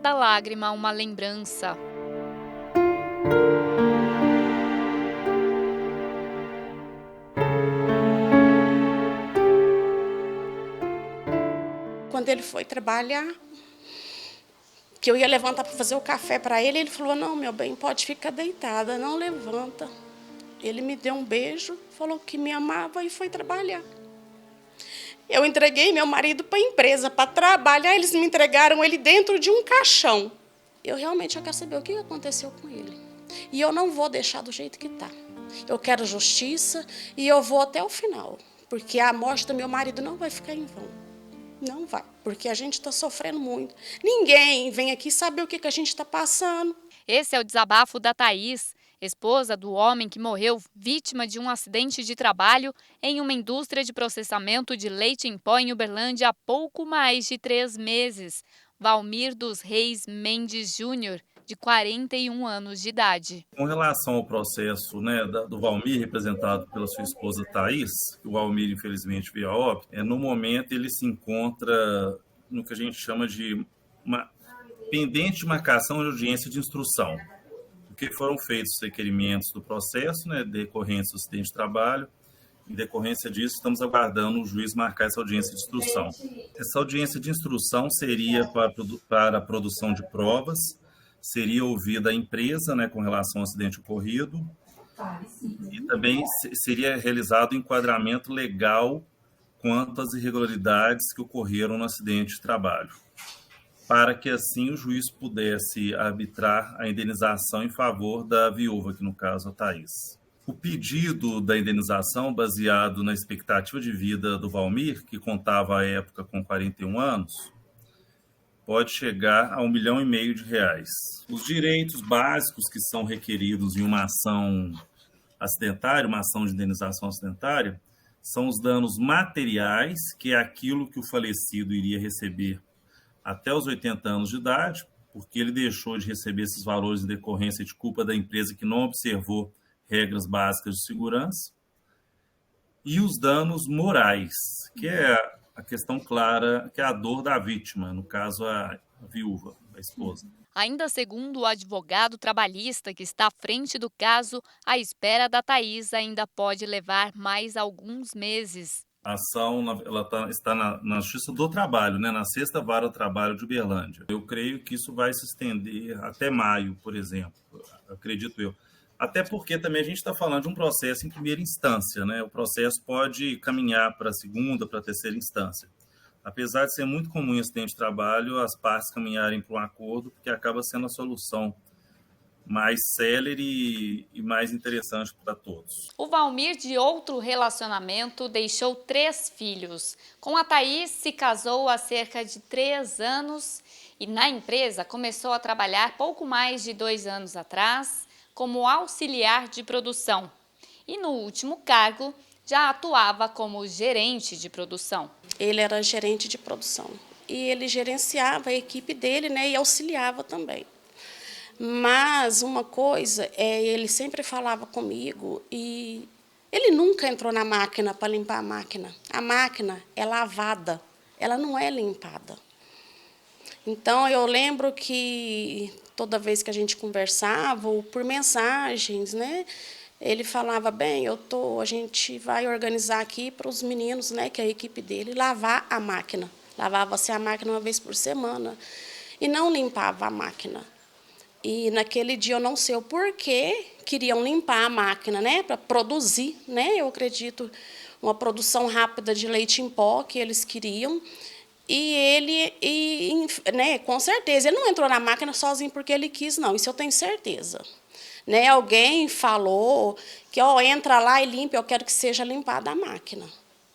cada lágrima uma lembrança. Quando ele foi trabalhar, que eu ia levantar para fazer o café para ele, ele falou: não, meu bem, pode ficar deitada, não levanta. Ele me deu um beijo, falou que me amava e foi trabalhar. Eu entreguei meu marido para a empresa para trabalhar, eles me entregaram ele dentro de um caixão. Eu realmente quero saber o que aconteceu com ele. E eu não vou deixar do jeito que está. Eu quero justiça e eu vou até o final, porque a morte do meu marido não vai ficar em vão. Não vai, porque a gente está sofrendo muito. Ninguém vem aqui saber o que a gente está passando. Esse é o desabafo da Thaís, esposa do homem que morreu vítima de um acidente de trabalho em uma indústria de processamento de leite em pó em Uberlândia há pouco mais de 3 meses. Valmir dos Reis Mendes Júnior, de 41 anos de idade. Com relação ao processo, né, do Valmir, representado pela sua esposa Thaís, que o Valmir infelizmente veio a óbito, no momento ele se encontra no que a gente chama de pendente de marcação de audiência de instrução, porque foram feitos os requerimentos do processo, né, decorrentes do acidente de trabalho. Em decorrência disso, estamos aguardando o juiz marcar essa audiência de instrução. Essa audiência de instrução seria para a produção de provas, seria ouvida a empresa, né, com relação ao acidente ocorrido, e também seria realizado o enquadramento legal quanto às irregularidades que ocorreram no acidente de trabalho, para que assim o juiz pudesse arbitrar a indenização em favor da viúva, que no caso a Thaís. O pedido da indenização, baseado na expectativa de vida do Valmir, que contava à época com 41 anos, pode chegar a R$ 1,5 milhão. Os direitos básicos que são requeridos em uma ação acidentária, uma ação de indenização acidentária, são os danos materiais, que é aquilo que o falecido iria receber até os 80 anos de idade, porque ele deixou de receber esses valores em decorrência de culpa da empresa que não observou regras básicas de segurança, e os danos morais, que é a questão clara, que é a dor da vítima, no caso a viúva, a esposa. Ainda segundo o advogado trabalhista que está à frente do caso, a espera da Thaís ainda pode levar mais alguns meses. A ação está na Justiça do Trabalho, né, na 6ª Vara do Trabalho de Uberlândia. Eu creio que isso vai se estender até maio, por exemplo, acredito eu. Até porque também a gente está falando de um processo em primeira instância, né? O processo pode caminhar para a 2ª, para a 3ª instância. Apesar de ser muito comum em acidente de trabalho, as partes caminharem para um acordo, porque acaba sendo a solução mais célere e mais interessante para todos. O Valmir, de outro relacionamento, deixou 3 filhos. Com a Thaís, se casou há cerca de 3 anos e na empresa começou a trabalhar pouco mais de 2 anos atrás como auxiliar de produção. E no último cargo, já atuava como gerente de produção. Ele era gerente de produção e ele gerenciava a equipe dele, né, e auxiliava também. Mas uma coisa, ele sempre falava comigo e ele nunca entrou na máquina para limpar a máquina. A máquina é lavada, ela não é limpada. Então, eu lembro que toda vez que a gente conversava, ou por mensagens, né, ele falava: bem, a gente vai organizar aqui para os meninos, né, que é a equipe dele, lavar a máquina. Lavava-se a máquina uma vez por semana e não limpava a máquina. E naquele dia eu não sei o porquê queriam limpar a máquina, né, para produzir, né, eu acredito, uma produção rápida de leite em pó que eles queriam. Né, com certeza, ele não entrou na máquina sozinho porque ele quis, não, isso eu tenho certeza. Né, alguém falou que, entra lá e limpa, eu quero que seja limpada a máquina.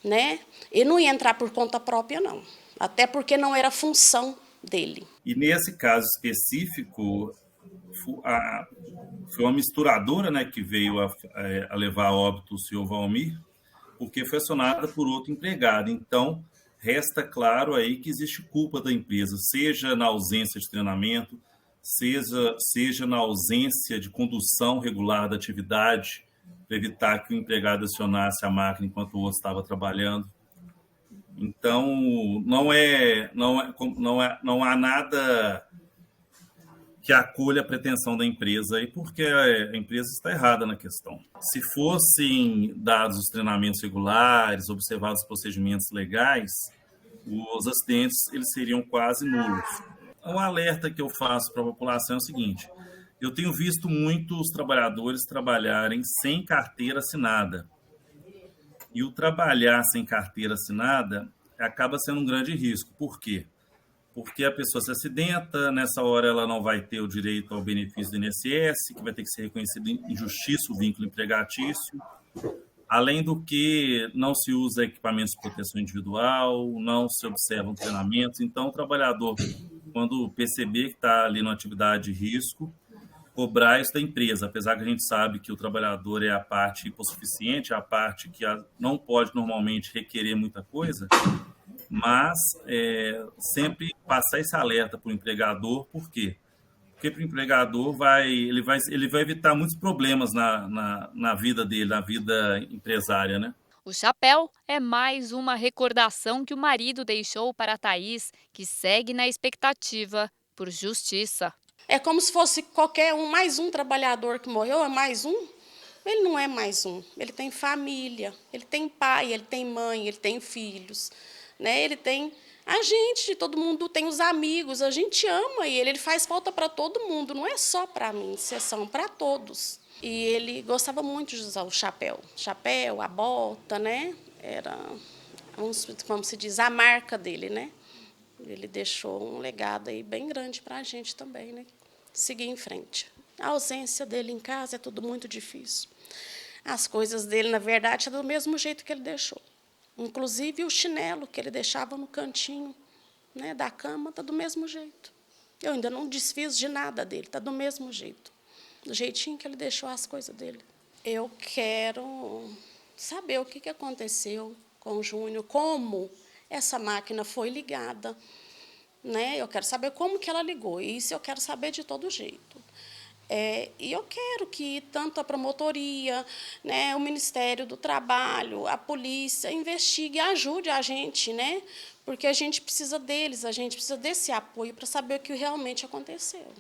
Né? Ele não ia entrar por conta própria, não, até porque não era função dele. E nesse caso específico, foi uma misturadora, né, que veio a levar a óbito o senhor Valmir, porque foi acionada por outro empregado. Então, resta claro aí que existe culpa da empresa, seja na ausência de treinamento, seja na ausência de condução regular da atividade, para evitar que o empregado acionasse a máquina enquanto o outro estava trabalhando. Então, não há nada que acolha a pretensão da empresa, e porque a empresa está errada na questão. Se fossem dados os treinamentos regulares, observados os procedimentos legais, os acidentes eles seriam quase nulos. Um alerta que eu faço para a população é o seguinte: eu tenho visto muitos trabalhadores trabalharem sem carteira assinada. E o trabalhar sem carteira assinada acaba sendo um grande risco. Por quê? Porque a pessoa se acidenta, nessa hora ela não vai ter o direito ao benefício do INSS, que vai ter que ser reconhecido em justiça o vínculo empregatício. Além do que, não se usa equipamentos de proteção individual, não se observam treinamentos. Então, o trabalhador, quando perceber que está ali numa atividade de risco, cobrar isso da empresa, apesar que a gente sabe que o trabalhador é a parte hipossuficiente, a parte que não pode normalmente requerer muita coisa, mas sempre passar esse alerta para o empregador. Por quê? Porque para o empregador ele vai evitar muitos problemas na vida dele, na vida empresária, né? O chapéu é mais uma recordação que o marido deixou para a Thaís, que segue na expectativa por justiça. É como se fosse qualquer um, mais um trabalhador que morreu, é mais um. Ele não é mais um, ele tem família, ele tem pai, ele tem mãe, ele tem filhos, né? Ele tem a gente, todo mundo tem os amigos, a gente ama ele faz falta para todo mundo, não é só para mim, são para todos. E ele gostava muito de usar o chapéu, a bota, né? Era, como se diz, a marca dele, né? Ele deixou um legado aí bem grande para a gente também, né? Seguir em frente. A ausência dele em casa é tudo muito difícil. As coisas dele, na verdade, é do mesmo jeito que ele deixou. Inclusive o chinelo que ele deixava no cantinho, né, da cama, está do mesmo jeito. Eu ainda não desfiz de nada dele, está do mesmo jeito. Do jeitinho que ele deixou as coisas dele. Eu quero saber o que aconteceu com o Júnior, como essa máquina foi ligada, né? Eu quero saber como que ela ligou, e isso eu quero saber de todo jeito. E eu quero que tanto a promotoria, né, o Ministério do Trabalho, a polícia, investigue e ajude a gente, né? Porque a gente precisa deles, a gente precisa desse apoio para saber o que realmente aconteceu.